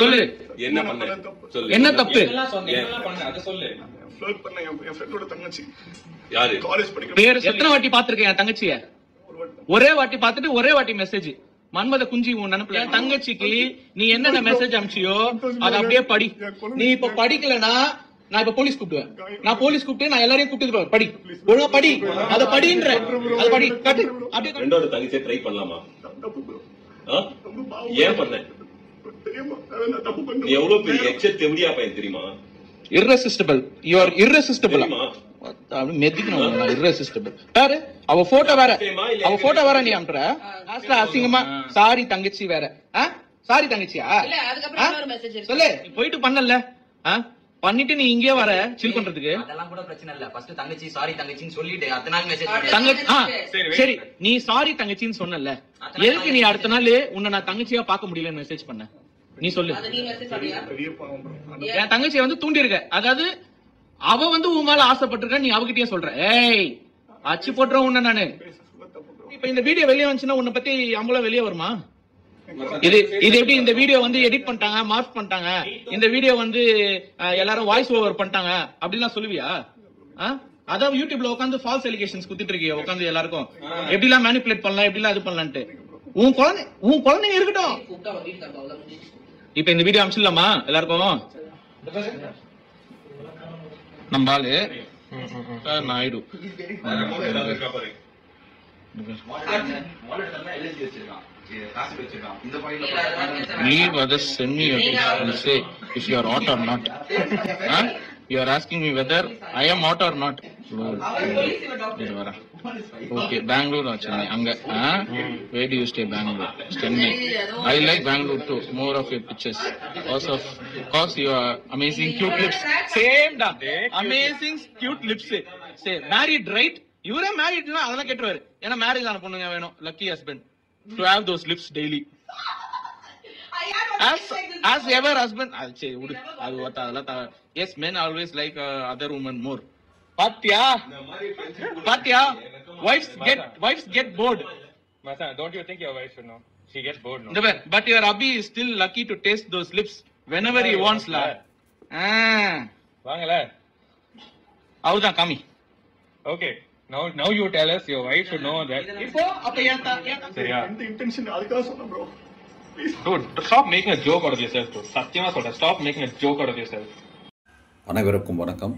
சொல்லு, என்ன பண்ண? சொல்லு, என்ன தப்பு? யாரு? பேர் எத்தனை வாட்டி பாத்துருக்கேன் என் தங்கச்சிய? ஒரே வாட்டி பாத்துட்டு ஒரே வாட்டி மெசேஜ். மன்மத குஞ்சி உன் நினைப்புல என் தங்கச்சிக்கு நீ என்னென்ன மெசேஜ் அனுப்பிச்சியோ அதை அப்படியே படி. நீ இப்ப படிக்கலனா நான் இப்ப போலீஸ் கூப்பிடுவேன். நான் போலீஸ் கூப்பிட்டு நான் எல்லாரையும் கூப்பிட்டு படி, ஒழுங்கா படி, அதை படின்ற, அதை படி கட்டு. அப்படியே ரெண்டோட தங்கச்சியை ட்ரை பண்ணலாமா? ஏன் பண்ண? நீ எவ்வளவு பெரிய எக்ஸெட் தெம்பியா பையன் தெரியுமா? irresistible, you are irresistible. மெதிக்கணும், irresistible. பாரு அவ போட்டோ வேற, அவ போட்டோ வேற நீ அனுப்புற. லாஸ்ட்ல அசிங்கமா சாரி தங்கச்சி வேற. சாரி தங்கச்சியா? சொல்லு, போயிட்டு பண்ணல பண்ணிட்டு நீ இங்கே வர சில் பண்றதுக்கு. அதெல்லாம் கூட பிரச்சனை இல்ல. ஃபர்ஸ்ட் தங்கச்சி சாரி தங்கச்சின்னு சொல்லிட்டு அடுத்த நாள் மெசேஜ் சரி, நீ சாரி தங்கச்சின்னு சொன்னல, எதுக்கு நீ அடுத்த நாள் உன்னை நான் தங்கச்சியா பார்க்க முடியலன்னு மெசேஜ் பண்ண? நீ சொல்லு. என் தங்கச்சியை வந்து தூண்டி இருக்க, அதாவது அவ வந்து உன் மேல ஆசைப்பட்டிருக்க, நீ அவகிட்டயே சொல்ற. ஏய் அச்சு போட்டுறோம் உன்ன நானு. இப்ப இந்த வீடியோ வெளியே வந்துச்சுன்னா உன்னை பத்தி அம்பளம் வெளியே வருமா? இது எப்படி இந்த வீடியோ வந்து எடிட் பண்ணிட்டாங்க, மார்க் பண்ணிட்டாங்க, இந்த வீடியோ வந்து எல்லாரும் வாய்ஸ் ஓவர் பண்ணிட்டாங்க அப்படிலாம் சொல்லுவியா? அதான் யூடியூப்ல உட்காந்து ஃபால்ஸ் எலிகேஷன்ஸ் குத்திட்டு இருக்கிய உட்காந்து எல்லாருக்கும் எப்படி எல்லாம் மேனிபுலேட் பண்ணலாம், எப்படி எல்லாம் இது பண்ணலான்ட்டு. உன் குழந்தைங்க இருக்கட்டும். இப்ப இந்த வீடியோ அனுப்பிச்சிடலாமா எல்லாருக்கும்? நம்பாலு Naidu leave others, send me your picture and say if you are hot or not. You are asking me whether I am hot or not. Okay, Bangalore or Chennai? Anga. Where do you stay? Bangalore. Chennai. I like Bangalore too. More of your pictures. Cause you are amazing cute lips. Same da. Amazing cute lips. Say married right? You are married na adana kettuvaru. Ena marriage ana ponnunga venum. Lucky husband to have those lips daily. As ever husband. I'll say adu vatha. Yes, men always like other women more. Patya, wives get bored. Masa, don't you think your wife should know? She gets bored, no? But your hubby is still lucky to taste those lips whenever he wants, la. Vaangala. Avudha kami. Okay. Now you tell us your wife should know that. Ipo appa yanta. Seriya. intention adukka sonna bro. Please. Dude, stop making a joke out of yourself, dude. Satyama solra, stop making a joke out of yourself. அனைவருக்கும் வணக்கம்.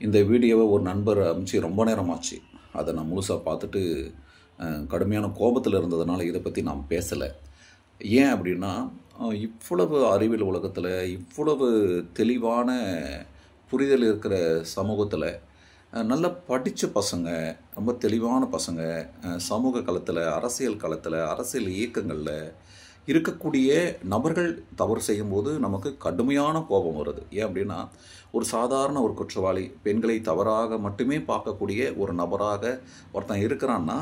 இந்த வீடியோவை ஒரு நண்பர் அனுப்பிச்சு ரொம்ப நேரமாச்சு. அதை நான் முழுசாக பார்த்துட்டு கடுமையான கோபத்தில் இருந்ததுனால இதை பற்றி நான் பேசலை. ஏன் அப்படின்னா, இவ்வளவு அறிவியல் உலகத்தில், இவ்வளவு தெளிவான புரிதல் இருக்கிற சமூகத்தில், நல்லா படித்த பசங்க, ரொம்ப தெளிவான பசங்க, சமூக களத்தில், அரசியல் களத்தில், அரசியல் இயக்கங்களில் இருக்கக்கூடிய நபர்கள் தவறு செய்யும்போது நமக்கு கடுமையான கோபம் வருது. ஏன் அப்படின்னா, ஒரு சாதாரண ஒரு குற்றவாளி பெண்களை தவறாக மட்டுமே பார்க்கக்கூடிய ஒரு நபராக ஒருத்தன் இருக்கிறான்னா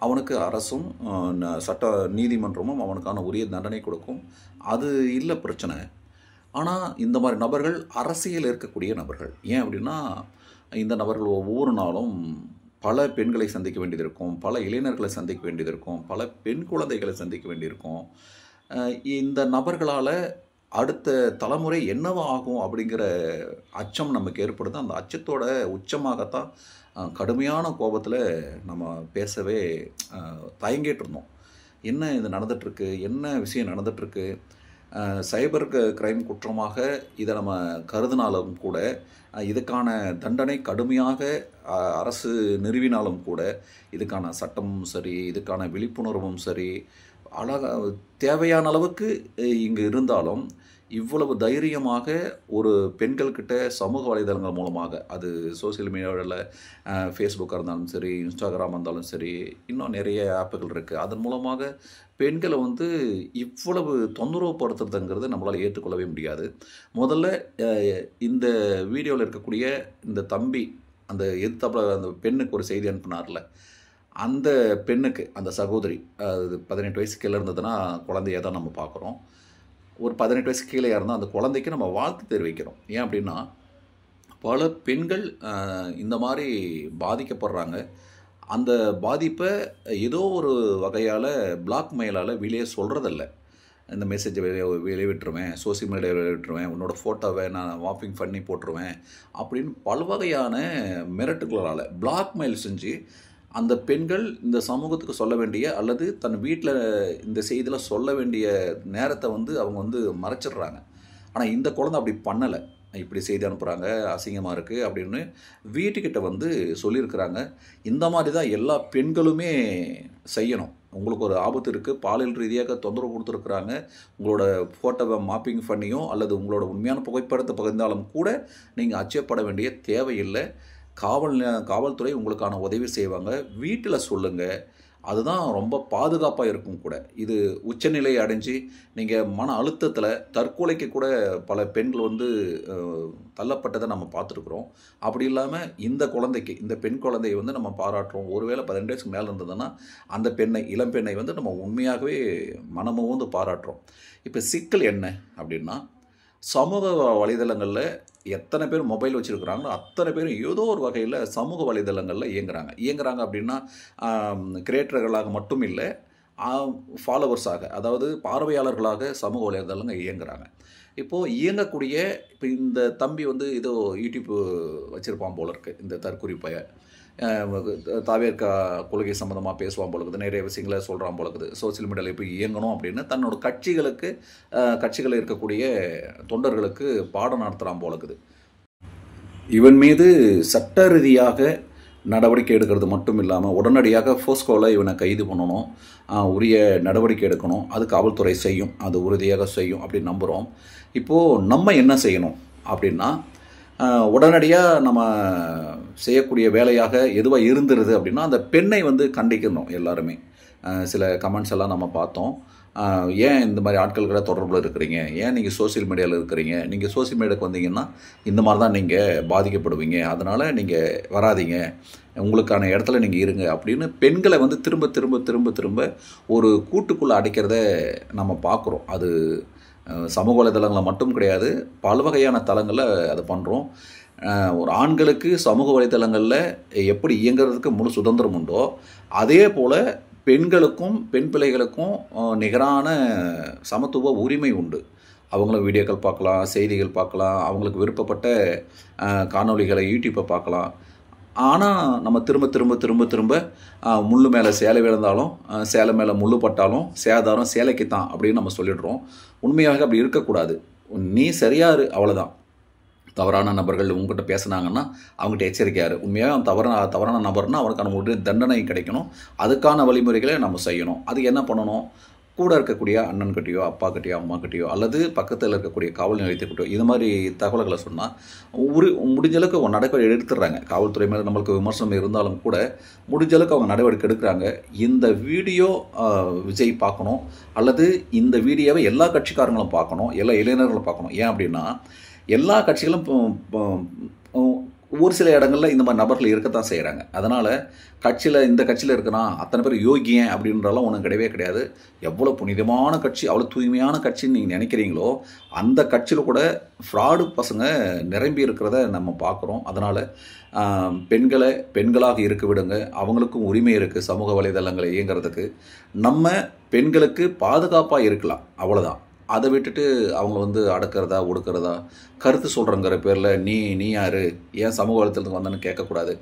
அவனுக்கு அரசும் சட்ட நீதிமன்றமும் அவனுக்கான உரிய தண்டனை கொடுக்கும். அது இல்லை பிரச்சனை. ஆனால் இந்த மாதிரி நபர்கள் அரசியல் இருக்கக்கூடிய நபர்கள். ஏன் அப்படின்னா, இந்த நபர்கள் ஒவ்வொரு நாளும் பல பெண்களை சந்திக்க வேண்டியது இருக்கும், பல இளைஞர்களை சந்திக்க வேண்டியது இருக்கும், பல பெண் குழந்தைகளை சந்திக்க வேண்டியிருக்கும். இந்த நபர்களால் அடுத்த தலைமுறை என்னவா ஆகும் அப்படிங்கிற அச்சம் நமக்கு ஏற்படுது. அந்த அச்சத்தோட உச்சமாகத்தான் கடுமையான கோபத்தில் நம்ம பேசவே தயங்கிட்டு இருந்தோம். என்ன இது நடந்துகிட்ருக்கு, என்ன விஷயம் நடந்துகிட்ருக்கு, சைபர் கிரைம் குற்றமாக இதை நம்ம கருதினாலும் கூட, இதுக்கான தண்டனை கடுமையாக அரசு நிறுவினாலும் கூட, இதுக்கான சட்டமும் சரி, இதுக்கான விழிப்புணர்வும் சரி தேவையான அளவுக்கு இங்கு இருந்தாலும், இவ்வளவு தைரியமாக ஒரு பெண்கள்கிட்ட சமூக வலைதளங்கள் மூலமாக, அது சோசியல் மீடியாவில் ஃபேஸ்புக்காக இருந்தாலும் சரி, இன்ஸ்டாகிராம் இருந்தாலும் சரி, இன்னும் நிறைய ஆப்புகள் இருக்குது, அதன் மூலமாக பெண்களை வந்து இவ்வளவு தொந்தரவுப்படுத்துறதுங்கிறது நம்மளால் ஏற்றுக்கொள்ளவே முடியாது. முதல்ல இந்த வீடியோவில் இருக்கக்கூடிய இந்த தம்பி, அந்த எதிர்த்தாப்புல அந்த பெண்ணுக்கு ஒரு செய்தி அனுப்பினார்ல, அந்த பெண்ணுக்கு, அந்த சகோதரி, அது 18 வயசு கீழே இருந்ததுன்னா குழந்தையாக தான் நம்ம பார்க்குறோம். ஒரு 18 வயசு கீழே இருந்தால் அந்த குழந்தைக்கு நம்ம வாழ்த்து தெரிவிக்கிறோம். ஏன் அப்படின்னா, பல பெண்கள் இந்த மாதிரி பாதிக்கப்படுறாங்க. அந்த பாதிப்பை ஏதோ ஒரு வகையால் பிளாக் மெயிலால் வெளியே சொல்கிறதில்ல. இந்த மெசேஜை வெளியிட்டுருவேன், சோசியல் மீடியாவில் வெளியிட்டுருவேன், உன்னோட ஃபோட்டோவை நான் வாப்பிங் பண்ணி போட்டுருவேன் அப்படின்னு பல வகையான மிரட்டுகளால் பிளாக்மெயில் செஞ்சு அந்த பெண்கள் இந்த சமூகத்துக்கு சொல்ல வேண்டிய அல்லது தன் வீட்டில் இந்த செய்தியில் சொல்ல வேண்டிய நேரத்தை வந்து அவங்க வந்து மறைச்சிடுறாங்க. ஆனால் இந்த குழந்தை அப்படி பண்ணலை. இப்படி செய்தி அனுப்புகிறாங்க, அசிங்கமாக இருக்குது அப்படின்னு வீட்டுக்கிட்ட வந்து சொல்லியிருக்கிறாங்க. இந்த மாதிரி தான் எல்லா பெண்களுமே செய்யணும். உங்களுக்கு ஒரு ஆபத்து இருக்குது, பாலியல் ரீதியாக தொந்தரவு கொடுத்துருக்குறாங்க, உங்களோட ஃபோட்டோவை மாப்பிங் பண்ணியும் அல்லது உங்களோட உண்மையான புகைப்படத்தை பகிர்ந்தாலும் கூட நீங்கள் அச்சப்பட வேண்டிய தேவையில்லை. காவல்துறை உங்களுக்கான உதவி செய்வாங்க. வீட்டில் சொல்லுங்கள், அதுதான் ரொம்ப பாதுகாப்பாக இருக்கும் கூட. இது உச்சநிலையை அடைஞ்சு நீங்கள் மன அழுத்தத்தில் தற்கொலைக்கு கூட பல பெண்கள் வந்து தள்ளப்பட்டதை நம்ம பார்த்துருக்குறோம். அப்படி இல்லாமல் இந்த குழந்தைக்கு, இந்த பெண் குழந்தையை வந்து நம்ம பாராட்டுறோம். ஒருவேளை 18 வயசுக்கு மேலே இருந்ததுன்னா அந்த பெண்ணை, இளம்பெண்ணை வந்து நம்ம உண்மையாகவே மனமும் வந்து பாராட்டுறோம். இப்போ சிக்கல் என்ன அப்படின்னா, சமூக வலைதளங்களில் எத்தனை பேர் மொபைல் வச்சுருக்குறாங்களோ அத்தனை பேரும் ஏதோ ஒரு வகையில் சமூக வலைதளங்களில் இயங்குறாங்க அப்படின்னா கிரியேட்டர்களாக மட்டும் இல்லை, ஃபாலோவர்ஸாக, அதாவது பார்வையாளர்களாக சமூக வலைதளங்கள் இயங்குறாங்க. இப்போது இயங்கக்கூடிய இப்போ இந்த தம்பி வந்து ஏதோ யூடியூப் வச்சுருப்பான் போல இருக்குது, இந்த தற்குறி பைய தாவேர்கா கொள்கை சம்மந்தமாக பேசுவான் போல இருக்குது, நிறைய விஷயங்களை சொல்கிறான் போல இருக்குது, சோசியல் மீடியாவில் எப்படி இயங்கணும் அப்படின்னு தன்னோட கட்சிகளில் இருக்கக்கூடிய தொண்டர்களுக்கு பாடம் நடத்துகிறான் போல இருக்குது. இவன் மீது சட்ட ரீதியாக நடவடிக்கை எடுக்கிறது மட்டும் இல்லாமல் உடனடியாக போஸ்கோவில் இவனை கைது பண்ணணும், உரிய நடவடிக்கை எடுக்கணும். அது காவல்துறை செய்யும், அது உறுதியாக செய்யும் அப்படின்னு நம்புகிறோம். இப்போது நம்ம என்ன செய்யணும் அப்படின்னா, உடனடியாக நம்ம செய்யக்கூடிய வேலையாக எதுவாக இருந்துருது அப்படின்னா அந்த பெண்ணை வந்து கண்டிக்கணும் எல்லாருமே. சில கமெண்ட்ஸ் எல்லாம் நம்ம பார்த்தோம். ஏன் இந்த மாதிரி ஆட்கள் கூட தொடர்பில் இருக்கிறீங்க, ஏன் நீங்கள் சோசியல் மீடியாவில் இருக்கிறீங்க, நீங்கள் சோசியல் மீடியாவுக்கு வந்தீங்கன்னா இந்த மாதிரி தான் நீங்கள் பாதிக்கப்படுவீங்க, அதனால் நீங்கள் வராதிங்க, உங்களுக்கான இடத்துல நீங்கள் இருங்க அப்படின்னு பெண்களை வந்து திரும்ப திரும்ப திரும்ப திரும்ப ஒரு கூட்டுக்குள்ளே அடைக்கிறத நம்ம பார்க்குறோம். அது சமூக வலைதளங்களில் மட்டும் கிடையாது, பல வகையான தளங்களில் அதை பண்ணுறோம். ஒரு ஆண்களுக்கு சமூக வலைதளங்களில் எப்படி இயங்குறதுக்கு முழு சுதந்திரம் உண்டோ அதே போல் பெண்களுக்கும் பெண் பிள்ளைகளுக்கும் நிகரான சமத்துவ உரிமை உண்டு. அவங்களும் வீடியோக்கள் பார்க்கலாம், செய்திகள் பார்க்கலாம், அவங்களுக்கு விருப்பப்பட்ட காணொளிகளை யூடியூப்பை பார்க்கலாம். ஆனால் நம்ம திரும்ப திரும்ப திரும்ப திரும்ப முள்ளு மேலே சேலை விழுந்தாலும் சேலை மேலே முள்ளு பட்டாலும் சேதாரம் சேலைக்கு தான் அப்படின்னு நம்ம சொல்லிடுறோம். உண்மையாக அப்படி இருக்கக்கூடாது. நீ சரியாரு, அவ்வளோதான். தவறான நபர்கள் உங்கள்கிட்ட பேசுனாங்கன்னா அவங்ககிட்ட எச்சரிக்கையாரு. உண்மையாக அவன் தவறான நபர்னால் அவனுக்கான ஒரு தண்டனை கிடைக்கணும். அதுக்கான வழிமுறைகளை நம்ம செய்யணும். அதுக்கு என்ன பண்ணணும், கூட இருக்கக்கூடிய அண்ணன்கிட்டையோ அப்பாக்கிட்டையோ அம்மாக்கிட்டையோ அல்லது பக்கத்தில் இருக்கக்கூடிய காவல் நிலையத்துக்கிட்டோ இது மாதிரி தகவல்களை சொன்னால் முடிஞ்சளவுக்கு நடவடிக்கை எடுத்துடுறாங்க. காவல்துறை மேலே நம்மளுக்கு விமர்சனம் இருந்தாலும் கூட முடிஞ்சளவுக்கு அவங்க நடவடிக்கை எடுக்கிறாங்க. இந்த வீடியோ விஜய் பார்க்கணும், அல்லது இந்த வீடியோவை எல்லா கட்சிக்காரங்களும் பார்க்கணும், எல்லா இளைஞர்களும் பார்க்கணும். ஏன் அப்படின்னா எல்லா கட்சிகளும் ஒரு சில இடங்களில் இந்த மாதிரி நபர்கள் இருக்கத்தான் செய்கிறாங்க. அதனால் இந்த கட்சியில் இருக்கிறான் அத்தனை பேர் யோகியன் அப்படின்றலாம் ஒன்றும் கிடையவே கிடையாது. எவ்வளோ புனிதமான கட்சி, அவ்வளோ தூய்மையான கட்சின்னு நீங்கள் நினைக்கிறீங்களோ அந்த கட்சியில் கூட ஃப்ராடு பசங்க நிரம்பி இருக்கிறத நம்ம பார்க்குறோம். அதனால் பெண்களாக இருக்க விடுங்க, அவங்களுக்கும் உரிமை இருக்குது சமூக வலைதளங்களை இயங்குறதுக்கு. நம்ம பெண்களுக்கு பாதுகாப்பாக இருக்கலாம், அவ்வளோதான். அதை விட்டுட்டு அவங்க வந்து அடக்கிறதா ஒடுக்கிறதா கருத்து சொல்கிறங்கிற பேரில் நீ யார், ஏன் சமூக வலைத்தளத்துக்கு வந்தேன்னு கேட்கக்கூடாது.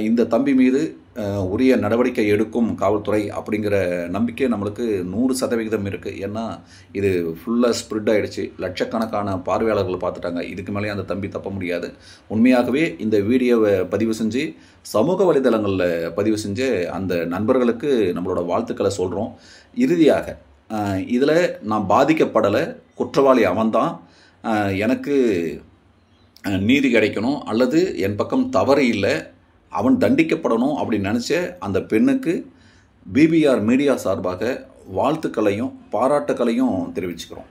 இந்த தம்பி மீது உரிய நடவடிக்கை எடுக்கும் காவல்துறை அப்படிங்கிற நம்பிக்கை நம்மளுக்கு 100% இருக்குது. ஏன்னா இது ஃபுல்லாக ஸ்ப்ரெட் ஆகிடுச்சு, லட்சக்கணக்கான பார்வையாளர்கள் பார்த்துட்டாங்க. இதுக்கு மேலே அந்த தம்பி தப்ப முடியாது. உண்மையாகவே இந்த வீடியோவை பதிவு செஞ்சு சமூக வலைதளங்களில் பதிவு செஞ்சு அந்த நண்பர்களுக்கு நம்மளோட வாழ்த்துக்களை சொல்கிறோம். இறுதியாக இதில் நான் பாதிக்கப்படலை, குற்றவாளி அவன்தான், எனக்கு நீதி கிடைக்கணும் அல்லது என் பக்கம் தவறு இல்லை, அவன் தண்டிக்கப்படணும் அப்படின்னு நினச்ச அந்த பெண்ணுக்கு பிபிஆர் மீடியா சார்பாக வாழ்த்துக்களையும் பாராட்டுக்களையும் தெரிவிச்சுக்கிறோம்.